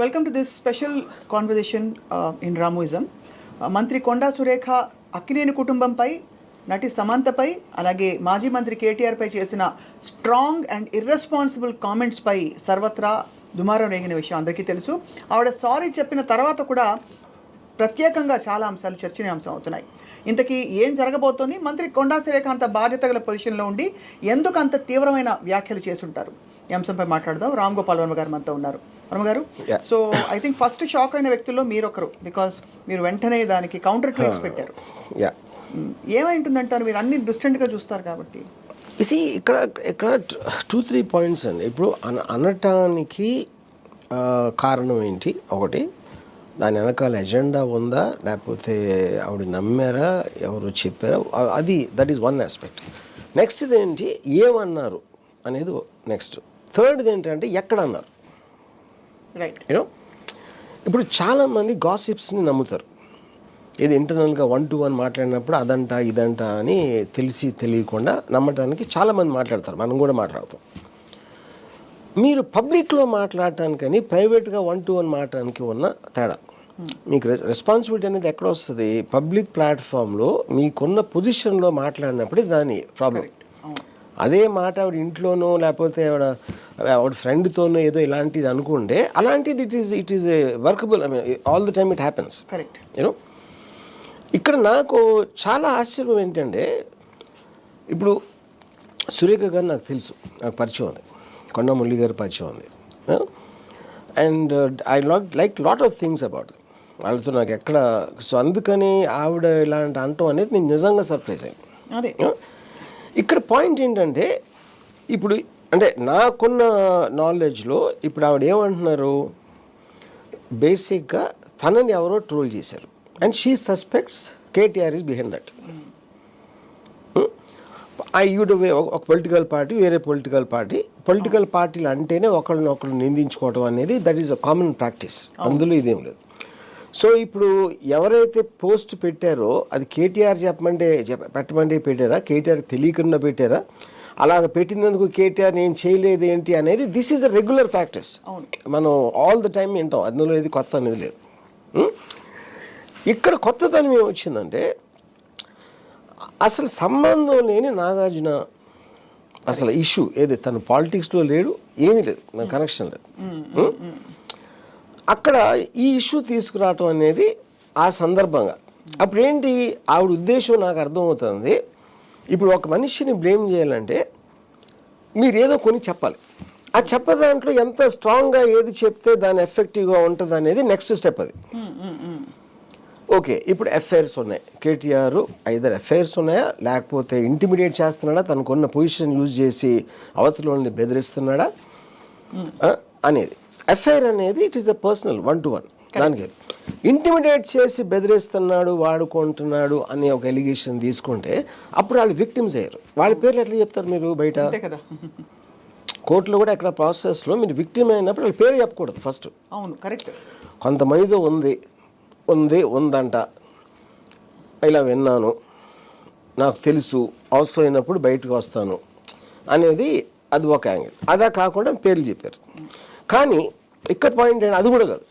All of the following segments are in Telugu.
Welcome to this special conversation in రామోయిజం. మంత్రి కొండా సురేఖ అక్కినేని కుటుంబంపై, నటి సమంతపై, అలాగే మాజీ మంత్రి కేటీఆర్పై చేసిన స్ట్రాంగ్ అండ్ ఇర్రెస్పాన్సిబుల్ కామెంట్స్పై సర్వత్రా దుమారం రేగిన విషయం అందరికీ తెలుసు. ఆవిడ సారీ చెప్పిన తర్వాత కూడా ప్రత్యేకంగా చాలా అంశాలు చర్చనీయాంశం అవుతున్నాయి. ఇంతకీ ఏం జరగబోతోంది? మంత్రి కొండా సురేఖ అంత బాధ్యత గల పొజిషన్లో ఉండి ఎందుకు అంత తీవ్రమైన వ్యాఖ్యలు చేసుంటారు? ఈ అంశంపై మాట్లాడదాం. రామ్ గోపాల్ వర్మ గారు మనతో ఉన్నారు. వర్మ గారు, so I think first shock అయిన వ్యక్తుల్లో మీరొకరు, బికాస్ మీరు వెంటనే దానికి కౌంటర్ ట్వీట్స్ పెట్టారు. ఏమైంటుందంటారు? మీరు అన్ని డిస్టెంట్గా చూస్తారు కాబట్టి. ఇక్కడ 2-3 పాయింట్స్ అండి. ఇప్పుడు అనటానికి కారణం ఏంటి? ఒకటి, దాని వెనకాల ఎజెండా ఉందా, లేకపోతే ఆవిడ నమ్మారా, ఎవరు చెప్పారా, అది that is one aspect. Next ఏంటి, ఏమన్నారు అనేది నెక్స్ట్. థర్డ్ది ఏంటంటే ఎక్కడ అన్నారు. రైట్, యూనో ఇప్పుడు చాలామంది గాసిప్స్ని నమ్ముతారు. ఇది ఇంటర్నల్గా 1-to-1 మాట్లాడినప్పుడు అదంట ఇదంట అని తెలియకుండా నమ్మటానికి చాలామంది మాట్లాడతారు. మనం కూడా మాట్లాడతాం. మీరు పబ్లిక్లో మాట్లాడటానికని ప్రైవేట్గా 1-to-1 మాట్లాడటానికి ఉన్న తేడా. మీకు రెస్పాన్సిబిలిటీ అనేది ఎక్కడ వస్తుంది? పబ్లిక్ ప్లాట్ఫామ్లో మీకున్న పొజిషన్లో మాట్లాడినప్పుడు దాని ప్రాబ్లం. అదే మాట ఆవిడ ఇంట్లోనో లేకపోతే ఆవిడ ఫ్రెండ్తోనో ఏదో ఇలాంటిది అనుకుంటే, అలాంటిది it is workable. I mean all the time it happens. Correct. You know ఇక్కడ నాకు చాలా ఆశ్చర్యం ఏంటంటే, ఇప్పుడు సురేఖ గారు నాకు తెలుసు, నాకు పరిచయం ఉంది, కొండా మురళి గారు పరిచయం ఉంది, and I like lot of things about వాళ్ళతో నాకు ఎక్కడ. సో అందుకని ఆవిడ ఇలాంటి అంటాం అనేది నేను నిజంగా సర్ప్రైజ్ అయ్యింది. ఇక్కడ పాయింట్ ఏంటంటే, ఇప్పుడు అంటే నాకున్న నాలెడ్జ్లో ఇప్పుడు ఆవిడ ఏమంటున్నారు, బేసిక్గా తనని ఎవరో ట్రోల్ చేశారు and she suspects KTR is behind that. ఒక పొలిటికల్ పార్టీ, వేరే పొలిటికల్ పార్టీలు అంటేనే ఒకళ్ళు నిందించుకోవడం అనేది that is a common practice. అందులో ఇదేం లేదు. సో ఇప్పుడు ఎవరైతే పోస్ట్ పెట్టారో అది కేటీఆర్ పెట్టమంటే పెట్టారా, కేటీఆర్ తెలియకుండా పెట్టారా, అలాగ పెట్టినందుకు కేటీఆర్ నేను చేయలేదు ఏంటి అనేది this is a regular practice. మనం ఆల్ ద టైం వింటాం. అందులో ఇది కొత్త అనేది లేదు. ఇక్కడ కొత్తదనం ఏమొచ్చిందంటే, అసలు సంబంధం లేని నాగార్జున అసలు ఇష్యూ ఏది, తను పాలిటిక్స్లో లేడు, ఏమీ లేదు, నా కనెక్షన్ లేదు. అక్కడ ఈ ఇష్యూ తీసుకురావటం అనేది ఆ సందర్భంగా అప్పుడేంటి ఆవిడ ఉద్దేశం నాకు అర్థమవుతుంది. ఇప్పుడు ఒక మనిషిని బ్లేమ్ చేయాలంటే మీరు ఏదో కొన్ని చెప్పాలి. ఆ చెప్పే దాంట్లో ఎంత స్ట్రాంగ్గా ఏది చెప్తే దాని ఎఫెక్టివ్గా ఉంటుంది అనేది నెక్స్ట్ స్టెప్. అది ఓకే. ఇప్పుడు ఎఫ్ఐఆర్స్ ఉన్నాయి, కేటీఆర్ ఐదర్ ఎఫ్ఐఆర్స్ ఉన్నాయా లేకపోతే ఇంటిమిడియేట్ చేస్తున్నాడా, తనకున్న పొజిషన్ యూజ్ చేసి అవతలని బెదిరిస్తున్నాడా అనేది. ఎఫ్ఐఆర్ అనేది it is a personal 1-to-1. దానికి ఇంటిమిడియేట్ చేసి బెదిరిస్తున్నాడు, వాడుకుంటున్నాడు అనే ఒక ఎలిగేషన్ తీసుకుంటే అప్పుడు వాళ్ళు విక్టిమ్స్ అయ్యారు. వాళ్ళ పేర్లు ఎట్లా చెప్తారు మీరు బయట? కోర్టులో కూడా ఎక్కడ ప్రాసెస్లో మీరు విక్టిమ్ అయినప్పుడు వాళ్ళ పేరు చెప్పకూడదు ఫస్ట్. అవును, కరెక్ట్. కొంతమందితో ఉందంట, ఇలా విన్నాను, నాకు తెలుసు, అవసరమైనప్పుడు బయటకు వస్తాను అనేది అది ఒక యాంగిల్. అదా కాకుండా పేర్లు చెప్పారు. కానీ ఇక్కడ పాయింట్ ఏంటంటే అది కూడా కాదు.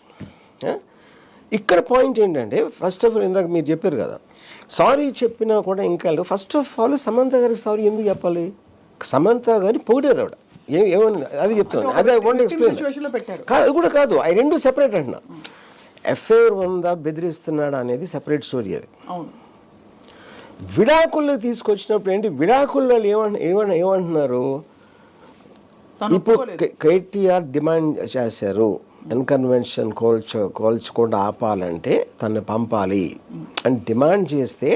ఇక్కడ పాయింట్ ఏంటంటే, ఫస్ట్ ఆఫ్ ఆల్ ఇందాక మీరు చెప్పారు కదా, సారీ చెప్పినా కూడా ఇంకా ఫస్ట్ ఆఫ్ ఆల్ సమంత గారికి సారీ ఎందుకు చెప్పాలి? సమంత గారిని పొగిడారు ఆవిడ, ఏమని అది చెప్తున్నాను, అదే ఓన్లీ ఎక్స్ప్లెయిన్. అది కూడా కాదు, అవి రెండు సెపరేట్ అంటున్నా. ఎఫ్ఐఆర్ ఉందా, బెదిరిస్తున్నాడా అనేది సెపరేట్ స్టోరీ. అది విడాకుల్లో తీసుకొచ్చినప్పుడు ఏంటి, విడాకుల్లో ఏమంటున్నారు, ఇప్పుడు కేటీఆర్ డిమాండ్ చేశారు ఇన్కన్వెన్షన్ కోల్చకుండా ఆపాలంటే తను పంపాలి అని డిమాండ్ చేస్తే,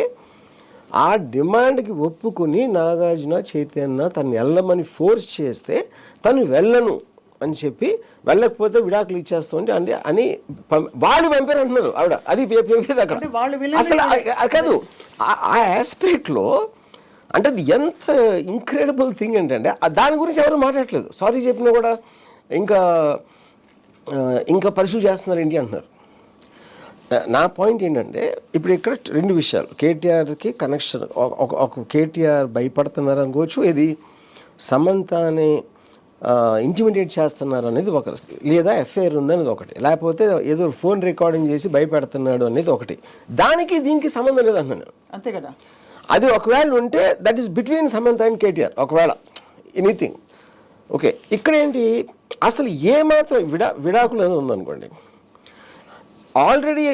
ఆ డిమాండ్కి ఒప్పుకుని నాగార్జున చైతన్య తను వెళ్ళమని ఫోర్స్ చేస్తే తను వెళ్ళను అని చెప్పి, వెళ్ళకపోతే విడాకులు ఇచ్చేస్తుంది అంటే అని వాళ్ళు పంపారు అంటున్నారు ఆవిడ. అది అక్కడ అసలు కాదు. ఆ ఆస్పెక్ట్లో అంటే అది ఎంత ఇంక్రెడిబుల్ థింగ్ ఏంటంటే దాని గురించి ఎవరు మాట్లాడట్లేదు. సారీ చెప్పినా కూడా ఇంకా పర్సూ చేస్తున్నారు ఏంటి అంటున్నారు. నా పాయింట్ ఏంటంటే, ఇప్పుడు ఇక్కడ రెండు విషయాలు. కేటీఆర్కి కనెక్షన్, ఒక కేటీఆర్ భయపడుతున్నారు అనుకోవచ్చు, ఇది సమంత అనే ఇంటిమిడేట్ చేస్తున్నారు అనేది ఒక, లేదా ఎఫ్ఐఆర్ ఉందనేది ఒకటి, లేకపోతే ఏదో ఫోన్ రికార్డింగ్ చేసి భయపెడుతున్నాడు అనేది ఒకటి. దానికి దీనికి సంబంధం లేదంటున్నాను. అంతే కదా. అది ఒకవేళ ఉంటే that is between Samantha and KTR, ఒకవేళ ఎనీథింగ్ ఓకే. ఇక్కడ ఏంటి అసలు ఏమాత్రం విడాకులు అనేది ఉందనుకోండి, ఆల్రెడీ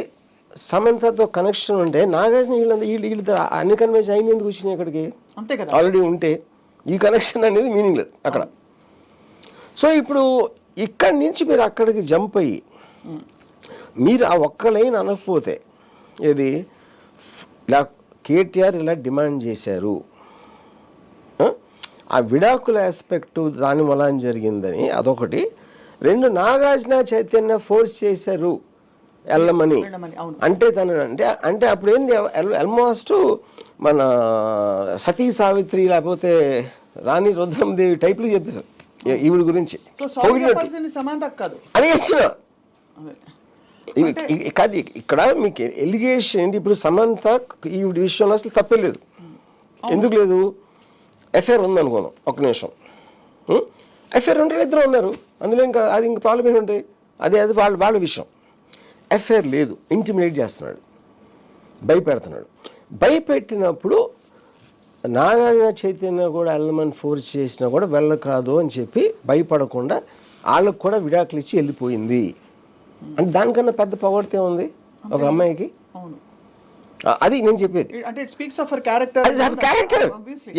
సమంతతో కనెక్షన్ ఉంటే నాగార్జున వీళ్ళతో అన్ని కన్వెన్షన్ అయింది ఎందుకు వచ్చినాయి ఇక్కడికి? అంతే కదా. ఆల్రెడీ ఉంటే ఈ కనెక్షన్ అనేది మీనింగ్ లేదు అక్కడ. సో ఇప్పుడు ఇక్కడి నుంచి మీరు అక్కడికి జంప్ అయ్యి మీరు ఆ ఒక్క లైన్ అనకపోతే, ఏది ఇలా కేటీఆర్ ఇలా డిమాండ్ చేశారు, ఆ విడాకుల ఆస్పెక్టు దాని వల్ల జరిగిందని అదొకటి. రెండు, నాగార్జున చైతన్య ఫోర్స్ చేశారు వెళ్ళమని అంటే తను అంటే అప్పుడు ఏంది ఆల్మోస్ట్ మన సతీ సావిత్రి లేకపోతే రాణి రుద్రమదేవి టైప్లు చెప్పారు ఈవిడ గురించి. అది కాదు ఇక్కడ మీకు ఎలిగేషన్ ఏంటి? ఇప్పుడు సమంత ఈవిడ విషయంలో అసలు తప్పే లేదు. ఎందుకు లేదు? ఎఫ్ఐఆర్ ఉందనుకోను, ఒక నిమిషం. ఎఫ్ఐఆర్ ఉంటే ఇద్దరు ఉన్నారు, అందులో ఇంకా అది ఇంకా ప్రాబ్లం ఏంటి ఉంటాయి? అది వాళ్ళ విషయం. ఎఫ్ఐఆర్ లేదు, ఇంటిమిడేట్ చేస్తున్నాడు, భయపెడుతున్నాడు. భయపెట్టినప్పుడు నాగార్జున చైతన్య కూడా వెళ్ళమని ఫోర్స్ చేసినా కూడా వెళ్ళకాదు అని చెప్పి భయపడకుండా వాళ్ళకు కూడా విడాకులు ఇచ్చి వెళ్ళిపోయింది. అంటే దానికన్నా పెద్ద పొగడితే ఉంది ఒక అమ్మాయికి? అది నేను చెప్పేది.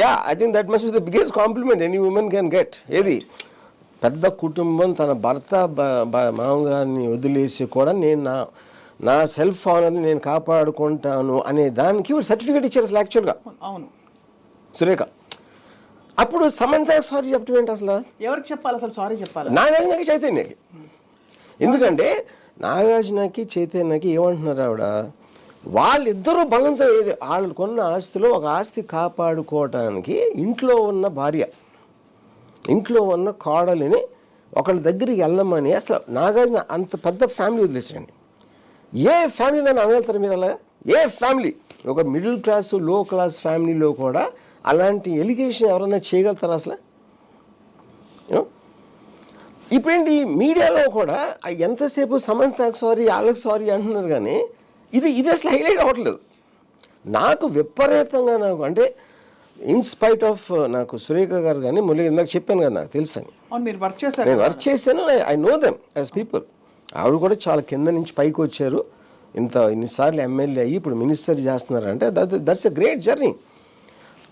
Yeah, I think that must be the biggest compliment any women can get. ఏది పెద్ద కుటుంబం తన భర్త మామగారిని వదిలేసి కూడా నేను నా సెల్ఫ్ ఆనర్ని నేను కాపాడుకుంటాను అనే దానికి సర్టిఫికేట్ ఇచ్చారు అసలు యాక్చువల్గా. అవును సురేఖ. అప్పుడు సమంత సారీ చెప్పడం ఏంటి అసలు? ఎవరికి చెప్పాలి అసలు సారీ చెప్పాలి? నాగార్జునకి, చైతన్యకి. ఎందుకంటే నాగార్జునకి చైతన్యకి ఏమంటున్నారు ఆవిడ, వాళ్ళిద్దరూ బలంతో ఏది వాళ్ళు కొన్న ఆస్తిలో ఒక ఆస్తి కాపాడుకోవటానికి ఇంట్లో ఉన్న భార్య, ఇంట్లో ఉన్న కోడలిని ఒకళ్ళ దగ్గరికి వెళ్ళమని అసలు నాగార్జున అంత పెద్ద ఫ్యామిలీ వదిలేసారండి. ఏ ఫ్యామిలీ అనగలుగుతారు మీరు అలా? ఏ ఫ్యామిలీ, ఒక మిడిల్ క్లాస్ లో క్లాస్ ఫ్యామిలీలో కూడా అలాంటి ఎలిగేషన్ ఎవరైనా చేయగలుగుతారు అసలు? ఇప్పుడేంటి మీడియాలో కూడా ఎంతసేపు సమంతకు సారీ వాళ్ళకి సారీ అంటున్నారు, కానీ ఇది అసలు హైలైట్ అవ్వట్లేదు. నాకు విపరీతంగా నాకు అంటే ఇన్స్పైట్ ఆఫ్ నాకు సురేఖ గారు కానీ మురళి ఇందాక చెప్పాను కదా, నాకు తెలుసు అని. నేను వర్క్ చేశాను, I know them as people. ఆవిడ కూడా చాలా కింద నుంచి పైకి వచ్చారు, ఇన్నిసార్లు ఎమ్మెల్యే అయ్యి ఇప్పుడు మినిస్టర్ చేస్తున్నారంటే దట్స్ ఎ గ్రేట్ జర్నీ.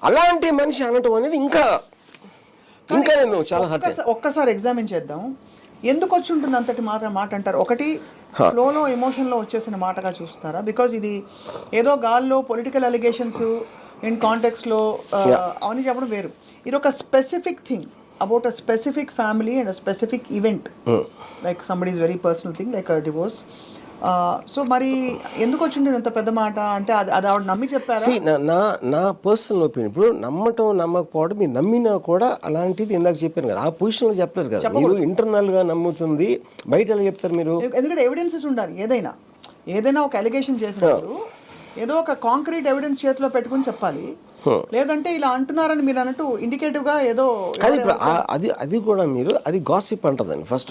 అలాంటి మనిషి అనటం అనేది ఇంకా నేను చాలా ఒక్కసారి ఎగ్జామిన్ చేద్దాం. ఎందుకు వచ్చి ఉంటుంది అంతటి మాట అంటారు? ఒకటి ఫ్లోలో ఎమోషన్లో వచ్చేసిన మాటగా చూస్తారా? బికాజ్ ఇది ఏదో గాల్లో పొలిటికల్ అలిగేషన్స్ ఇన్ కాంటెక్స్లో అవన్నీ చెప్పడం వేరు. ఇది ఒక specific thing about a specific family and a specific event, like somebody is very personal thing like a divorce. So మరి ఎందుకు వచ్చింది ఇంత పెద్ద మాట? అంటే అది ఆవిడ నమ్మి చెప్పారా? నా పర్సనల్ ఒపీనియన్. ఇప్పుడు నమ్మటం నమ్మకపోవడం, మీరు నమ్మినా కూడా అలాంటిది ఇందాక చెప్పాను కదా, ఆ పొజిషన్లో చెప్పలేరు కదా. మీరు ఇంటర్నల్ గా నమ్ముతుంది, బయట ఎలా చెప్తారు మీరు? ఎందుకంటే ఎవిడెన్సెస్ ఉండాలి. ఏదైనా ఒక అలిగేషన్ చేసినప్పుడు ఏదో ఒక కాంక్రీట్ ఎవిడెన్స్ చేతిలో పెట్టుకుని చెప్పాలి. లేదంటే ఇలా అంటున్నారని మీరు అన్నట్టు ఇండికేటివ్ గా ఏదో అది కూడా మీరు అది గాసిప్ అంటదండి. ఫస్ట్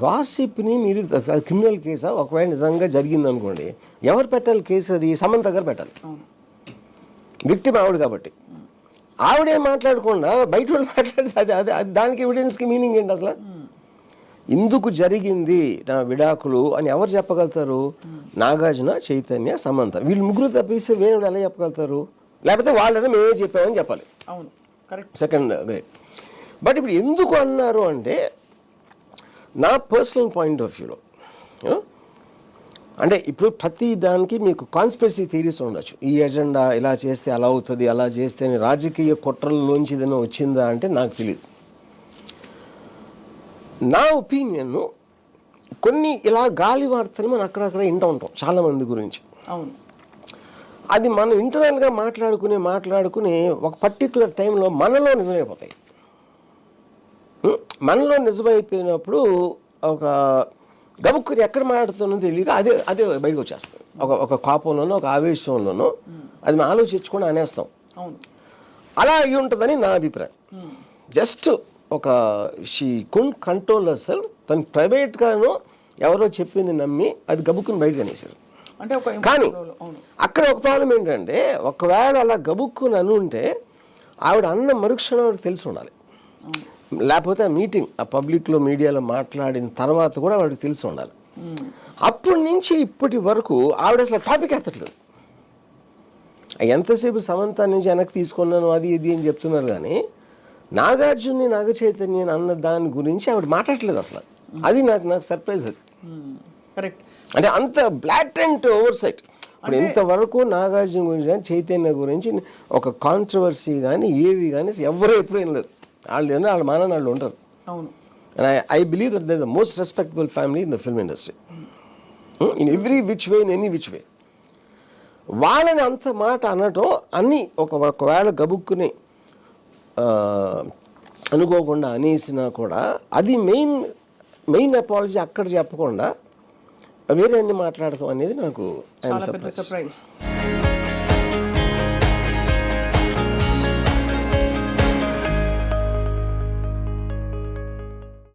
గాసిప్ ని మీరు క్రిమినల్ కేసా ఒకవేళ నిజంగా జరిగింది అనుకోండి, ఎవరు పెట్టాలి కేసు? అది సమంత గారు పెట్టాలి. విక్టిమ్ ఆవిడ కాబట్టి ఆవిడే మాట్లాడకుండా బయట వాళ్ళు మాట్లాడితే అది దానికి ఎవిడెన్స్ కి మీనింగ్ ఏంటి అసలు? ఇందుకు జరిగింది నా విడాకులు అని ఎవరు చెప్పగలుగుతారు? నాగార్జున, చైతన్య, సమంత, వీళ్ళు ముగ్గురు తప్పేసి వేరే ఎలా చెప్పగలుగుతారు? లేకపోతే వాళ్ళని మేమే చెప్పామని చెప్పాలి. అవును, కరెక్ట్. Second great. బట్ ఇప్పుడు ఎందుకు అన్నారు అంటే, నా పర్సనల్ పాయింట్ ఆఫ్ వ్యూలో అంటే ఇప్పుడు ప్రతి దానికి మీకు కాన్స్పిరసీ థియరీస్ ఉండొచ్చు. ఈ ఎజెండా ఇలా చేస్తే అలా అవుతుంది, అలా చేస్తే రాజకీయ కుట్రల్లోంచి ఏదైనా వచ్చిందా అంటే నాకు తెలియదు. నా ఒపీనియన్, కొన్ని ఇలా గాలి వార్తలు మనం అక్కడక్కడ వింటూ ఉంటాం చాలా మంది గురించి. అవును, అది మనం ఇంటర్నల్గా మాట్లాడుకుని ఒక పర్టికులర్ టైంలో మనలో నిజమైపోతాయి. మనలో నిజమైపోయినప్పుడు ఒక గబుక్కుని ఎక్కడ మాట్లాడుతున్నో తెలియక అదే బయటకు వచ్చేస్తుంది. ఒక కోపంలోనో ఒక ఆవేశంలోనో అది మనం ఆలోచించుకొని అనేస్తాం. అలా అయి ఉంటుందని నా అభిప్రాయం. జస్ట్ ఒక షీ కున్ కంట్రోల్ అసలు తను ప్రైవేట్గాను ఎవరో చెప్పింది నమ్మి అది గబుక్కుని బయటకు అనేసారు. అంటే ఒక కానీ అవును అక్కడ ఒక ప్రాబ్లం ఏంటంటే ఒకవేళ అలా గబుక్కుని అనుంటే ఆవిడ అన్న మరుక్షణం ఆవిడకి తెలిసి ఉండాలి, లేకపోతే ఆ మీటింగ్ ఆ పబ్లిక్లో మీడియాలో మాట్లాడిన తర్వాత కూడా వాడికి తెలిసి ఉండాలి. అప్పటి నుంచి ఇప్పటి వరకు ఆవిడ అసలు టాపిక్ ఎత్తట్లేదు. ఎంతసేపు సమంత నుంచి వెనక్కి తీసుకున్నాను అది ఇది అని చెప్తున్నారు కానీ నాగార్జున్ని నాగ చైతన్యని అన్న దాని గురించి ఆవిడ మాట్లాడలేదు అసలు. అది నాకు సర్ప్రైజ్. అది కరెక్ట్. అంటే అంత బ్లాటెంట్ ఓవర్ సైట్. ఇప్పుడు ఇంతవరకు నాగార్జున గురించి కానీ చైతన్య గురించి ఒక కాంట్రవర్సీ కానీ ఏది కానీ ఎవరు ఎప్పుడు ఏం లేదు. వాళ్ళ మానని వాళ్ళు ఉంటారు. అవును. And I believe that they're the most respectable family in the film industry. In every which way, in any which way. వాళ్ళని అంత మాట అనటం అన్నీ ఒకవేళ గబుక్కుని అనుకోకుండా అనేసినా కూడా అది మెయిన్ అపాలజీ అక్కడ చెప్పకుండా వేరే అన్ని మాట్లాడతాం అనేది నాకు చాలా పెద్ద సర్ప్రైజ్.